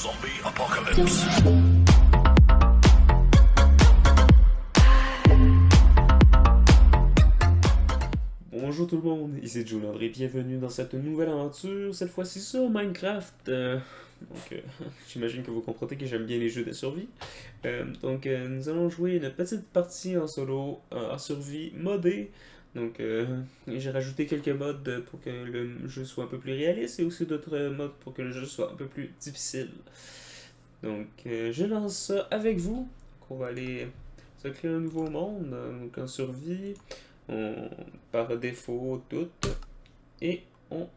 Zombie Apocalypse. Bonjour tout le monde, ici Joe Landry, bienvenue dans cette nouvelle aventure, cette fois-ci sur Minecraft. J'imagine que vous comprenez que j'aime bien les jeux de survie. Nous allons jouer une petite partie en solo, en survie modée. J'ai rajouté quelques modes pour que le jeu soit un peu plus réaliste et aussi d'autres modes pour que le jeu soit un peu plus difficile. Je lance ça avec vous. On va aller se créer un nouveau monde, donc en survie. On, par défaut, tout. Et on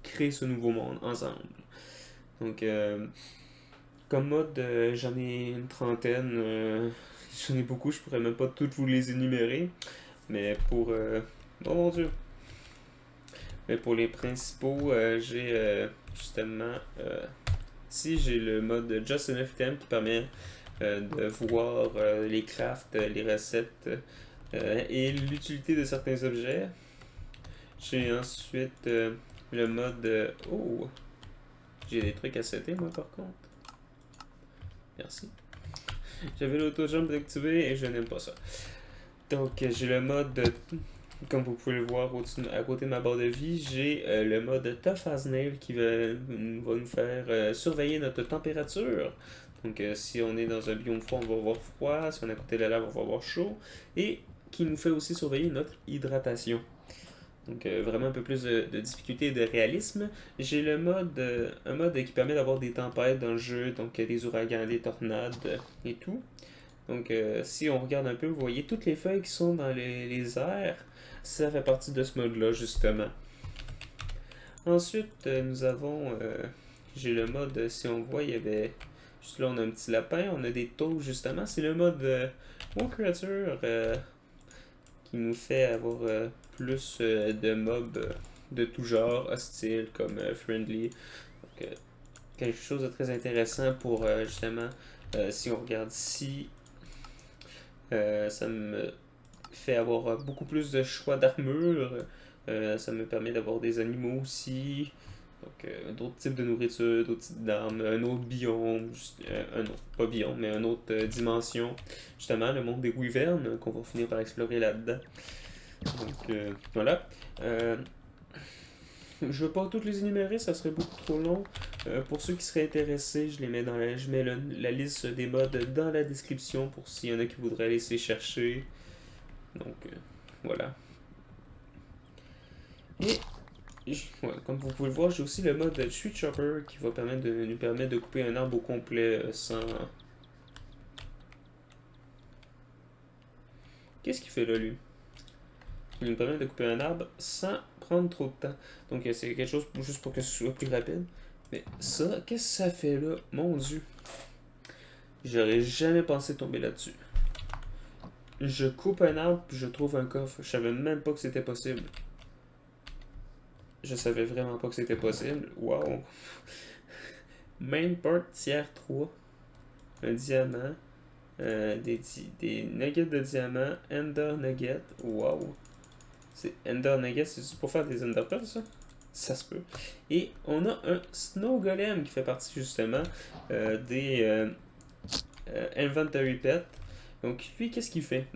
crée ce nouveau monde ensemble. Donc, comme mode, j'en ai une trentaine. J'en ai beaucoup, je pourrais même pas toutes vous les énumérer. Mais oh mon dieu! Mais pour les principaux, j'ai justement. Ici, j'ai le mode Just Enough Item qui permet de voir les crafts, les recettes et l'utilité de certains objets. J'ai ensuite le mode. Oh! J'ai des trucs à setter, moi, par contre. Merci. J'avais l'auto-jump activé et je n'aime pas ça. J'ai le mode. Comme vous pouvez le voir à côté de ma barre de vie, j'ai le mode Tough as Nail qui va nous faire surveiller notre température. Si on est dans un biome froid, on va avoir froid. Si on est à côté de la lave, on va avoir chaud. Et qui nous fait aussi surveiller notre hydratation. Vraiment un peu plus de difficulté et de réalisme. J'ai un mode qui permet d'avoir des tempêtes dans le jeu, donc des ouragans, des tornades et tout. Si on regarde un peu, vous voyez toutes les feuilles qui sont dans les airs, ça fait partie de ce mode-là, justement. Ensuite, j'ai le mode, si on voit, il y avait, juste là, on a un petit lapin, on a des taux, justement. C'est le mode More Creature qui nous fait avoir plus de mobs de tout genre, hostiles comme friendly. Quelque chose de très intéressant pour justement, si on regarde ici, ça me fait avoir beaucoup plus de choix d'armure. Ça me permet d'avoir des animaux aussi. D'autres types de nourriture, d'autres types d'armes, un autre biome, un autre, pas biome, mais une autre dimension. Justement, le monde des wyverns, qu'on va finir par explorer là-dedans. Voilà. Je ne veux pas toutes les énumérer, ça serait beaucoup trop long. Pour ceux qui seraient intéressés, je mets la liste des modes dans la description pour s'il y en a qui voudraient aller les chercher. Voilà. Et comme vous pouvez le voir, j'ai aussi le mode Tree Chopper qui va nous permettre de couper un arbre au complet sans. Qu'est-ce qu'il fait là, lui? Il nous permet de couper un arbre sans prendre trop de temps. C'est quelque chose juste pour que ce soit plus rapide. Mais ça, qu'est-ce que ça fait là? Mon dieu. J'aurais jamais pensé tomber là-dessus. Je coupe un arbre puis je trouve un coffre. Je savais même pas que c'était possible. Je savais vraiment pas que c'était possible. Wow. Main part tiers 3. Un diamant. Des nuggets de diamant. Ender nugget. Wow. C'est Ender nugget, c'est pour faire des Ender Pearls, ça? Ça se peut. Et on a un Snow Golem qui fait partie justement des Inventory Pet. Donc lui, qu'est-ce qu'il fait?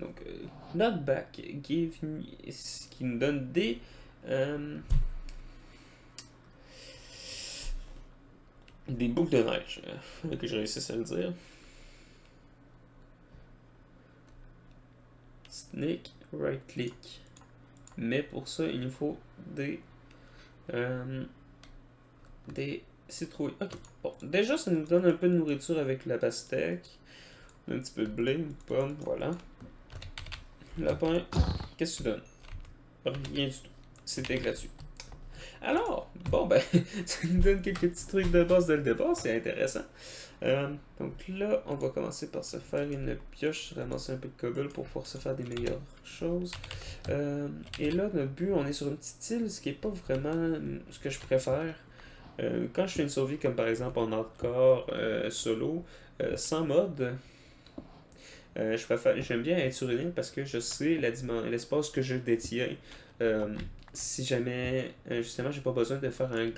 Knockback, qui nous donne des boucles de neige, que je réussisse à le dire. Snake, right click. Mais pour ça, il nous faut des citrouilles. Ok, bon, déjà ça nous donne un peu de nourriture avec la pastèque. Un petit peu de blé, une pomme, voilà. Lapin, qu'est-ce que tu donnes? Rien du tout. C'était gratuit. Alors, bon ben, ça nous donne quelques petits trucs de base dès le départ, c'est intéressant. Donc là, on va commencer par se faire une pioche, ramasser un peu de cobble pour pouvoir se faire des meilleures choses. Et là, notre but, on est sur une petite île, ce qui n'est pas vraiment ce que je préfère. Quand je fais une survie, comme par exemple en hardcore, solo, sans mode, j'aime bien être sur une île parce que je sais l'espace que je détiens. si jamais, justement, j'ai pas besoin de faire une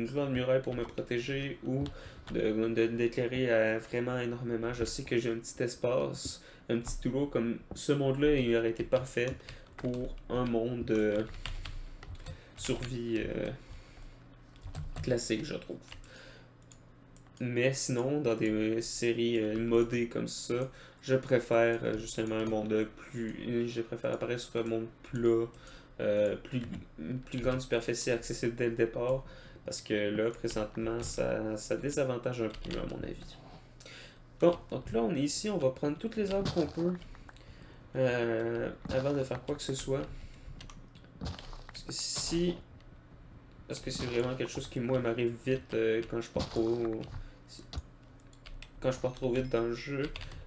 grande muraille pour me protéger ou d'éclairer vraiment énormément. Je sais que j'ai un petit espace, un petit îlot comme ce monde-là, il aurait été parfait pour un monde de survie classique, je trouve. Mais sinon, dans des séries modées comme ça, je préfère justement un monde plus. Je préfère apparaître sur un monde plat, plus, plus grande superficie accessible dès le départ. Parce que là, présentement, ça désavantage un peu, à mon avis. Bon, donc là, on est ici, on va prendre toutes les arbres qu'on peut avant de faire quoi que ce soit. Parce que si. Parce que c'est vraiment quelque chose qui, moi, m'arrive vite quand je pars trop vite dans le jeu.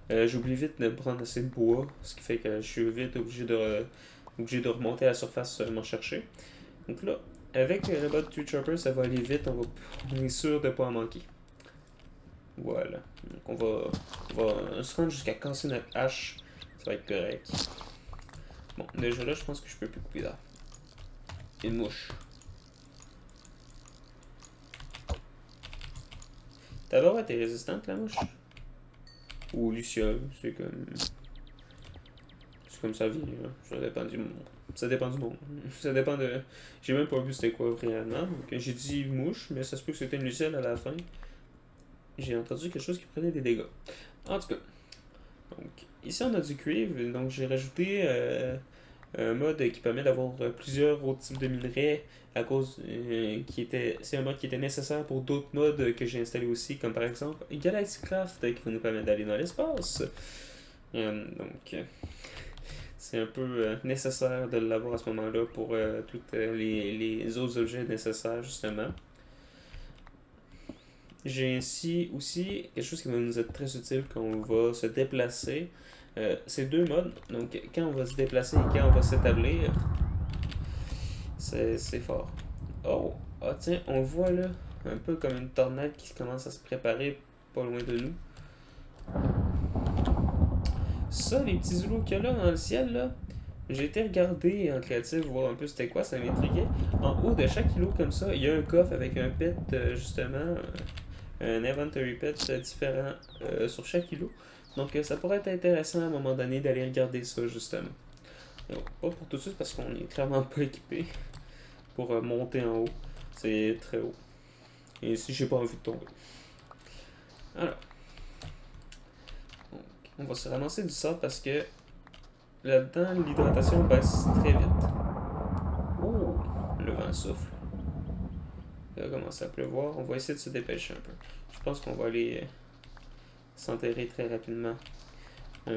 J'oublie vite de prendre assez de bois, ce qui fait que je suis vite obligé de remonter à la surface m'en chercher. Donc là, avec le bot Tree Chopper, ça va aller vite, on est sûr de ne pas en manquer. Voilà. Donc on va se rendre jusqu'à casser notre hache, ça va être correct. Bon, déjà là, je pense que je peux plus couper d'arbre. Une mouche. D'abord, t'es résistante la mouche? Ou Luciole, c'est comme ça vient, là. Ça dépend du monde. Ça dépend du monde. Ça dépend de. J'ai même pas vu c'était quoi vraiment. Donc, j'ai dit mouche, mais ça se peut que c'était une Luciole à la fin. J'ai entendu quelque chose qui prenait des dégâts. En tout cas. Donc, ici on a du cuivre. Donc j'ai rajouté un mode qui permet d'avoir plusieurs autres types de minerais à cause c'est un mode qui était nécessaire pour d'autres modes que j'ai installés aussi, comme par exemple Galaxycraft qui va nous permettre d'aller dans l'espace. Donc c'est un peu nécessaire de l'avoir à ce moment-là pour tous les autres objets nécessaires justement. J'ai ainsi aussi quelque chose qui va nous être très utile quand on va se déplacer. C'est deux modes. Donc, quand on va se déplacer et quand on va s'établir, c'est fort. Oh! Ah tiens, on voit là, un peu comme une tornade qui commence à se préparer pas loin de nous. Ça, les petits îlots qu'il y a là dans le ciel, là, j'ai été regarder en créatif, voir un peu c'était quoi, ça m'intriguait. En haut de chaque îlot comme ça, il y a un coffre avec un pet, justement, un inventory pet différent sur chaque îlot. Donc ça pourrait être intéressant à un moment donné d'aller regarder ça justement. Donc, pas pour tout de suite parce qu'on est clairement pas équipé pour monter en haut. C'est très haut. Et ici j'ai pas envie de tomber. Alors. Donc, on va se ramasser du sable parce que là-dedans l'hydratation baisse très vite. Oh, le vent souffle. Il va commencer à pleuvoir. On va essayer de se dépêcher un peu. Je pense qu'on va aller s'enterrer très rapidement. Là,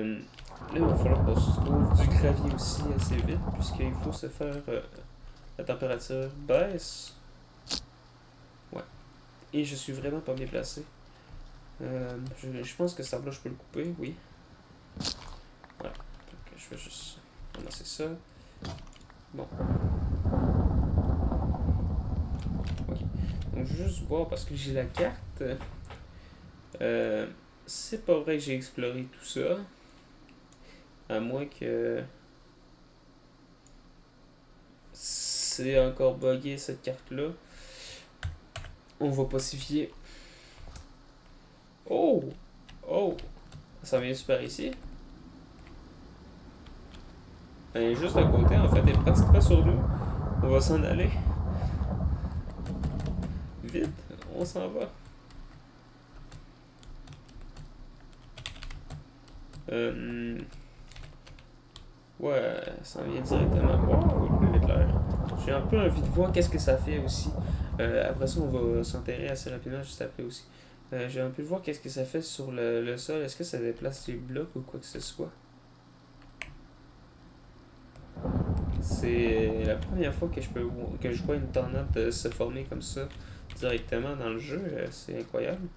il va falloir qu'on se trouve du gravier aussi assez vite, puisqu'il faut se faire. La température baisse. Ouais. Et je suis vraiment pas bien placé. Je pense que ça là, je peux le couper, oui. Voilà. Donc, je vais juste ramasser ça. Bon. Ok. Donc, je vais juste voir parce que j'ai la carte. C'est pas vrai que j'ai exploré tout ça. À moins que c'est encore buggé cette carte-là. On va pas s'y fier. Oh! Oh! Ça vient super ici. Elle est juste à côté, en fait, elle est pratiquement sur nous. On va s'en aller. Vite, on s'en va. Ouais, ça vient directement. Wow, le clair. J'ai un peu envie de voir qu'est-ce que ça fait aussi. Après ça, on va s'enterrer assez rapidement juste après aussi. J'ai un peu de voir qu'est-ce que ça fait sur le sol. Est-ce que ça déplace les blocs ou quoi que ce soit? C'est la première fois que je vois une tornade se former comme ça directement dans le jeu. C'est incroyable.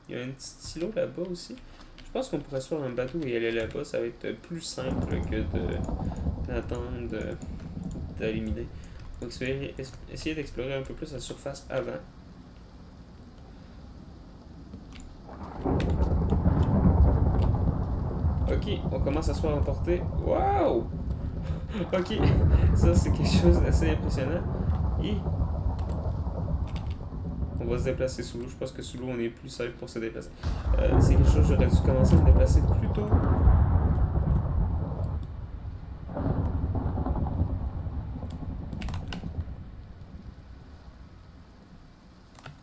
Il y a un petit îlot là-bas aussi. Je pense qu'on pourrait se faire un bateau et aller là-bas. Ça va être plus simple que d'attendre d'éliminer. Donc essayer d'explorer un peu plus la surface avant. Ok, on commence à se faire emporter. Waouh! Ok, ça c'est quelque chose d'assez impressionnant. Et on va se déplacer sous l'eau. Je pense que sous l'eau on est plus safe pour se déplacer. C'est quelque chose, j'aurais dû commencer à me déplacer plus tôt.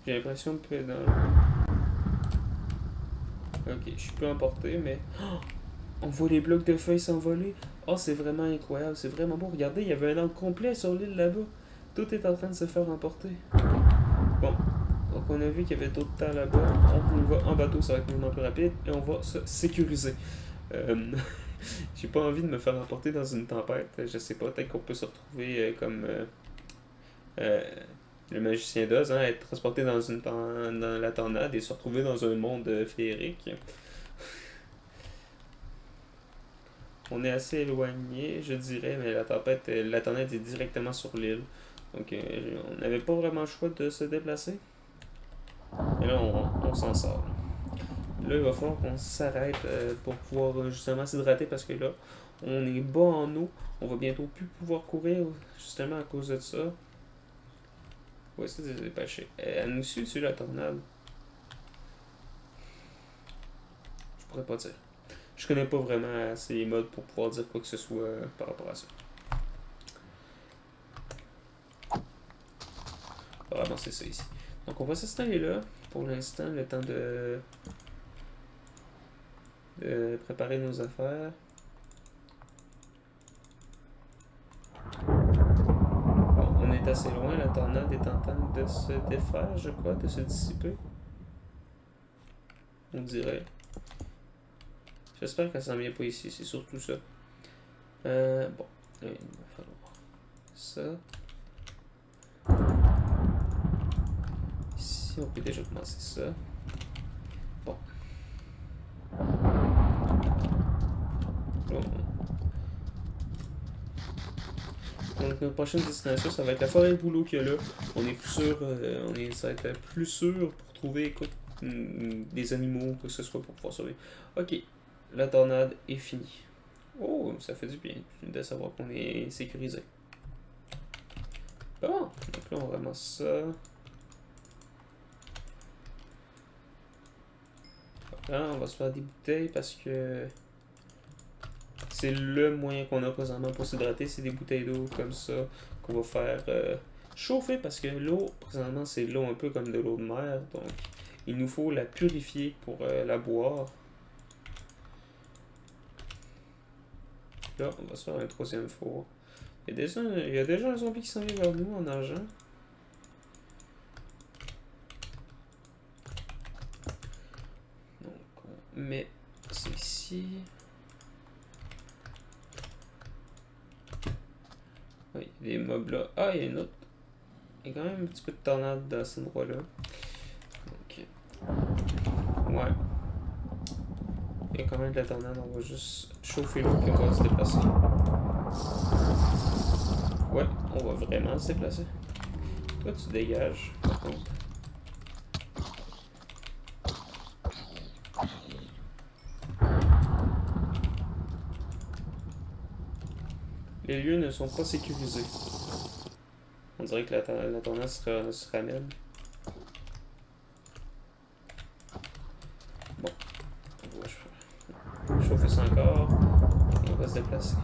J'ai l'impression que dans... Ok, je suis peu emporté, mais... Oh, on voit les blocs de feuilles s'envoler. Oh, c'est vraiment incroyable, c'est vraiment beau. Regardez, il y avait un arbre complet sur l'île là-bas. Tout est en train de se faire emporter. Bon, donc on a vu qu'il y avait d'autres temps là-bas. On y va en bateau, ça va être maintenant plus rapide. Et on va se sécuriser. Euh, J'ai pas envie de me faire emporter dans une tempête. Je sais pas, peut-être qu'on peut se retrouver comme euh, le magicien d'Oz, hein, être transporté dans la tornade et se retrouver dans un monde féerique. On est assez éloigné, je dirais, mais la tornade est directement sur l'île. Donc on n'avait pas vraiment le choix de se déplacer. Et là, on s'en sort. Là, il va falloir qu'on s'arrête pour pouvoir justement s'hydrater parce que là, on est bas en eau. On va bientôt plus pouvoir courir justement à cause de ça. Ouais, c'est des dépêcher. Elle nous suit sur la tornade. Je pourrais pas dire. Je connais pas vraiment ces modes pour pouvoir dire quoi que ce soit par rapport à ça. Vraiment, c'est ça ici. Donc, on va s'installer là pour l'instant, le temps de préparer nos affaires. Bon, on est assez loin, la tornade est en train de se défaire, je crois, de se dissiper. On dirait. J'espère qu'elle s'en vient pas ici, c'est surtout ça. Bon, il va falloir ça. Ici, on peut déjà commencer ça. Bon. Bon. Donc, notre prochaine destination, ça va être la forêt de boulot qu'il y a là. On est plus sûr, ça va être plus sûr pour trouver écoute, des animaux, que ce soit pour pouvoir sauver. Ok, la tornade est finie. Oh, ça fait du bien de savoir qu'on est sécurisé. Bon, donc là on ramasse ça. Là, on va se faire des bouteilles parce que c'est le moyen qu'on a présentement pour s'hydrater, c'est des bouteilles d'eau comme ça qu'on va faire chauffer parce que l'eau, présentement, c'est de l'eau un peu comme de l'eau de mer. Donc, il nous faut la purifier pour la boire. Là, on va se faire un troisième four. Il y a déjà un zombie qui s'en vient vers nous en argent. Donc, on met ça ici. Oui, les mobs là. Ah, il y a une autre. Il y a quand même un petit peu de tornade dans cet endroit-là. Ok. Ouais. Il y a quand même de la tornade. On va juste chauffer l'eau puis on va se déplacer. Ouais, on va vraiment se déplacer. Toi, tu dégages, par contre. Les lieux ne sont pas sécurisés. On dirait que la tornade se ramène. Bon, on va chauffer ça encore. Et on va se déplacer.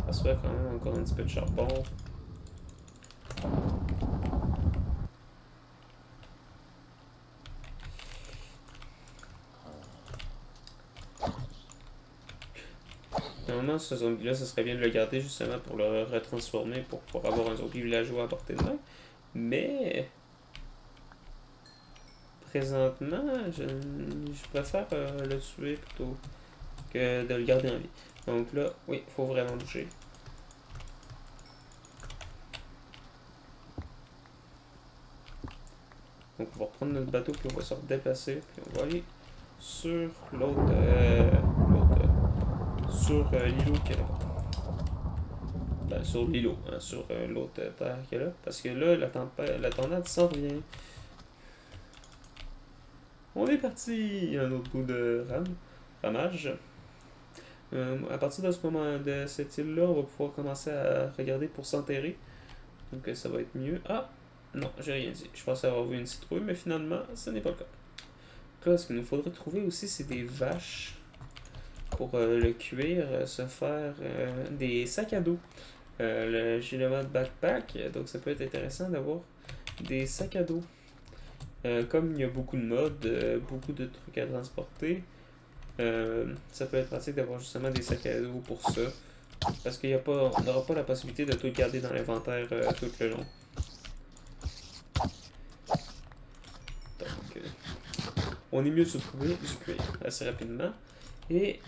Ça se fait quand même encore un petit peu de charbon. Normalement, ce zombie-là, ça serait bien de le garder justement pour le retransformer pour pouvoir avoir un zombie villageois à portée de main. Mais présentement, je préfère le tuer plutôt que de le garder en vie. Donc là, oui, il faut vraiment bouger. Donc on va reprendre notre bateau puis on va se déplacer puis on va aller sur sur l'îlot qui est là. Ben, sur l'îlot, hein, sur l'autre terre qui est là. Parce que là, la tornade s'en vient. On est parti! Un autre coup de ramage. À partir de ce moment, de cette île-là, on va pouvoir commencer à regarder pour s'enterrer. Donc ça va être mieux. Ah! Non, j'ai rien dit. Je pensais avoir vu une citrouille, mais finalement, ce n'est pas le cas. Là, ce qu'il nous faudrait trouver aussi, c'est des vaches pour le cuir, se faire des sacs à dos. J'ai le mode backpack, donc ça peut être intéressant d'avoir des sacs à dos. Comme il y a beaucoup de modes, beaucoup de trucs à transporter, ça peut être pratique d'avoir justement des sacs à dos pour ça. Parce qu'il y a pas, on n'aura pas la possibilité de tout garder dans l'inventaire tout le long. Donc, on est mieux de se trouver du cuir assez rapidement. Et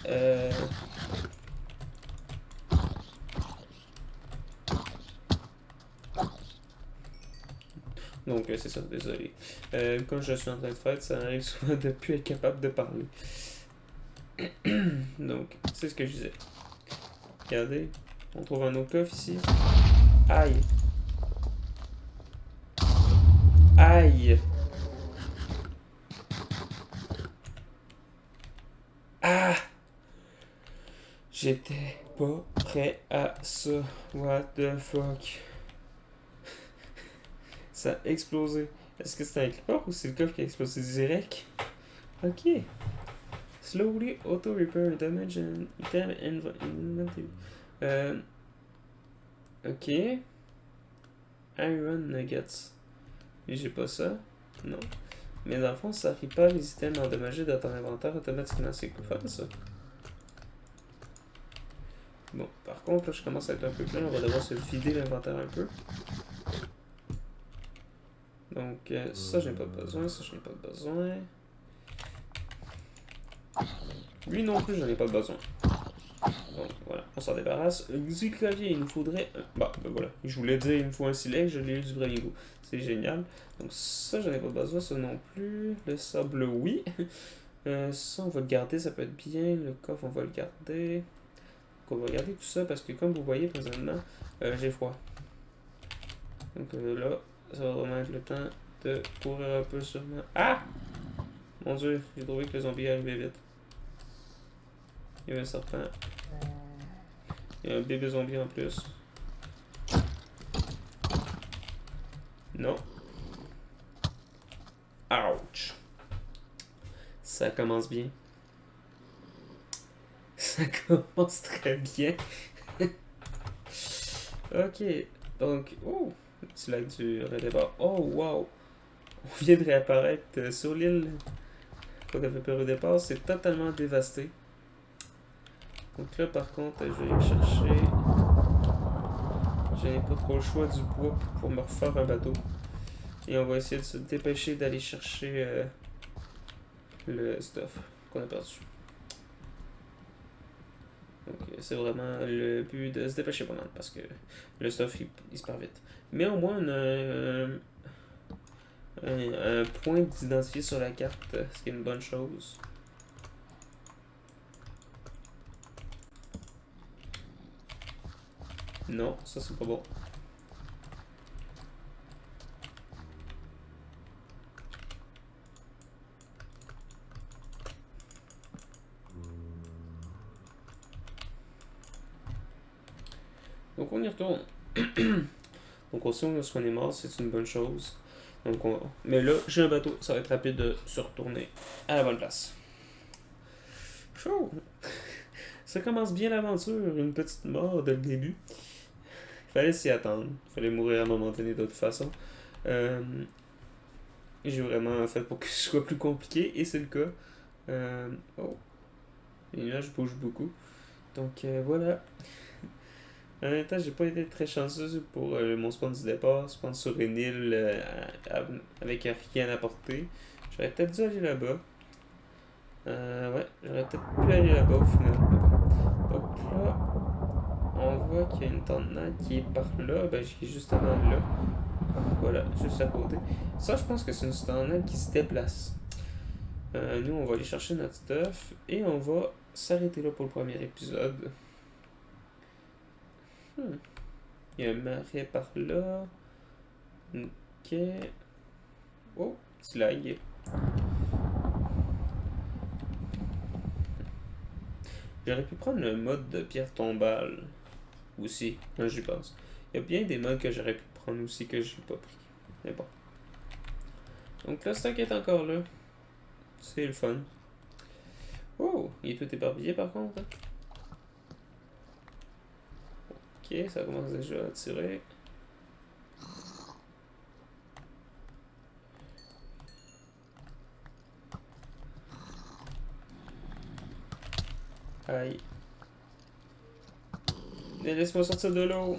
donc c'est ça, désolé. Comme je suis en train de faire, ça arrive souvent de ne plus être capable de parler. Donc, c'est ce que je disais. Regardez, on trouve un autre coffre ici. Aïe! Aïe! Ah! J'étais pas prêt à ça. What the fuck? Ça a explosé. Est-ce que c'était un clipper ou c'est le coffre qui a explosé direct? Ok. Slowly auto repair damage and item inventory. Ok. Iron nuggets. Et j'ai pas ça. Non. Mais dans le fond, ça répare les items endommagés dans ton inventaire automatiquement. C'est quoi faire ça? Bon, par contre, là, je commence à être un peu plein. On va devoir se vider l'inventaire un peu. Donc, ça, j'ai pas besoin. Ça, je n'ai pas besoin. Lui non plus, j'en ai pas besoin. Donc, voilà, on s'en débarrasse. Du clavier, il nous faudrait... Bah, ben voilà. Je voulais dire, il me faut un silex. Je l'ai eu du premier coup. C'est génial. Donc, ça, j'en ai pas besoin. Ça non plus. Le sable, oui. Ça, on va le garder. Ça peut être bien. Le coffre, on va le garder. Donc, on va garder tout ça parce que, comme vous voyez présentement, j'ai froid. Donc là, ça va vraiment être le temps de courir un peu sur moi. Ah! Mon dieu, j'ai trouvé que le zombie arrivait vite. Il y avait un serpent. Il y a un bébé zombie en plus. Non. Ouch. Ça commence bien. Ça commence très bien. Ok. Donc, oh, petit lac du redépart. Oh, wow. On vient de réapparaître sur l'île qu'on avait peur au départ. C'est totalement dévasté. Donc là, par contre, je vais aller chercher. Je n'ai pas trop le choix du bois pour me refaire un bateau. Et on va essayer de se dépêcher d'aller chercher le stuff qu'on a perdu. Donc c'est vraiment le but de se dépêcher pas mal parce que le stuff il se perd vite. Mais au moins on a un point d'identifier sur la carte, ce qui est une bonne chose. Non, ça c'est pas bon. Donc on y retourne. Donc on sait où est-ce qu'on est mort, c'est une bonne chose. Donc mais là, j'ai un bateau, ça va être rapide de se retourner à la bonne place. Chaud! Ça commence bien l'aventure, une petite mort dès le début. Il fallait s'y attendre, il fallait mourir à un moment donné de toute façon. J'ai vraiment fait pour que ce soit plus compliqué, et c'est le cas. Oh, les nuages bougent beaucoup. Donc voilà. En même temps, j'ai pas été très chanceux pour mon spawn du départ. Spawn sur une île avec rien à porter. J'aurais peut-être dû aller là-bas. Ouais, j'aurais peut-être pu aller là-bas au final. Donc là, on voit qu'il y a une tornade qui est par là. Ben, qui est justement là. Voilà, juste à côté. Ça, je pense que c'est une tornade qui se déplace. Nous, on va aller chercher notre stuff et on va s'arrêter là pour le premier épisode. Il y a un marais par là. Ok. Oh, petit lag. J'aurais pu prendre le mode de pierre tombale aussi, quand j'y pense. Il y a bien des modes que j'aurais pu prendre aussi que j'ai pas pris. Mais bon. Donc le stock est encore là. C'est le fun. Oh, il est tout éparpillé par contre. Hein. Ok, ça commence déjà à tirer. Aïe. Mais laisse-moi sortir de l'eau.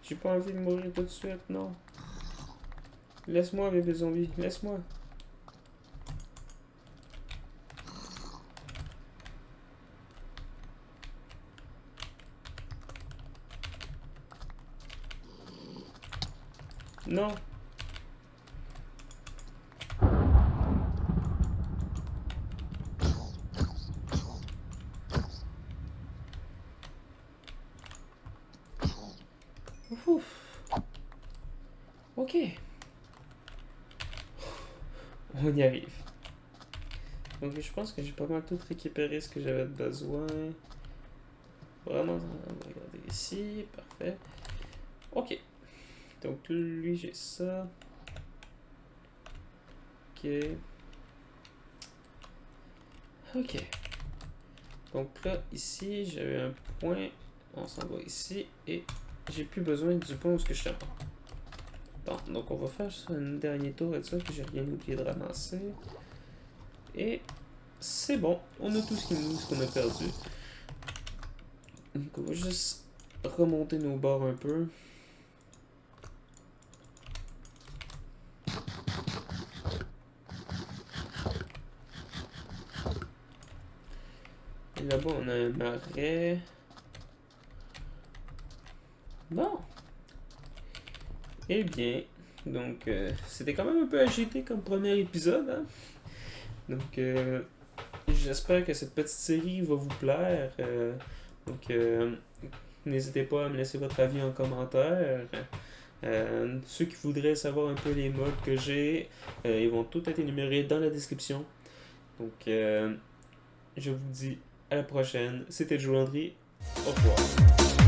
J'ai pas envie de mourir tout de suite, non. Laisse-moi, bébé zombie, laisse-moi. Non. Ouf. Ok. On y arrive. Donc je pense que j'ai pas mal tout récupéré ce que j'avais besoin. Vraiment, on va regarder ici. Parfait. Ok. Donc lui, j'ai ça. Ok. Ok. Donc là, ici, j'avais un point. On s'en va ici. Et j'ai plus besoin du point où je suis. Bon, donc on va faire un dernier tour et ça, que j'ai rien oublié de ramasser. Et c'est bon. On a tout ce qu'on a perdu. Donc on va juste remonter nos bords un peu. Et là-bas, on a un marais. Bon. Eh bien, donc c'était quand même un peu agité comme premier épisode. Hein? Donc j'espère que cette petite série va vous plaire. Donc n'hésitez pas à me laisser votre avis en commentaire. Ceux qui voudraient savoir un peu les modes que j'ai, ils vont tout être énumérés dans la description. Donc je vous dis à la prochaine. C'était Joe Landry. Au revoir.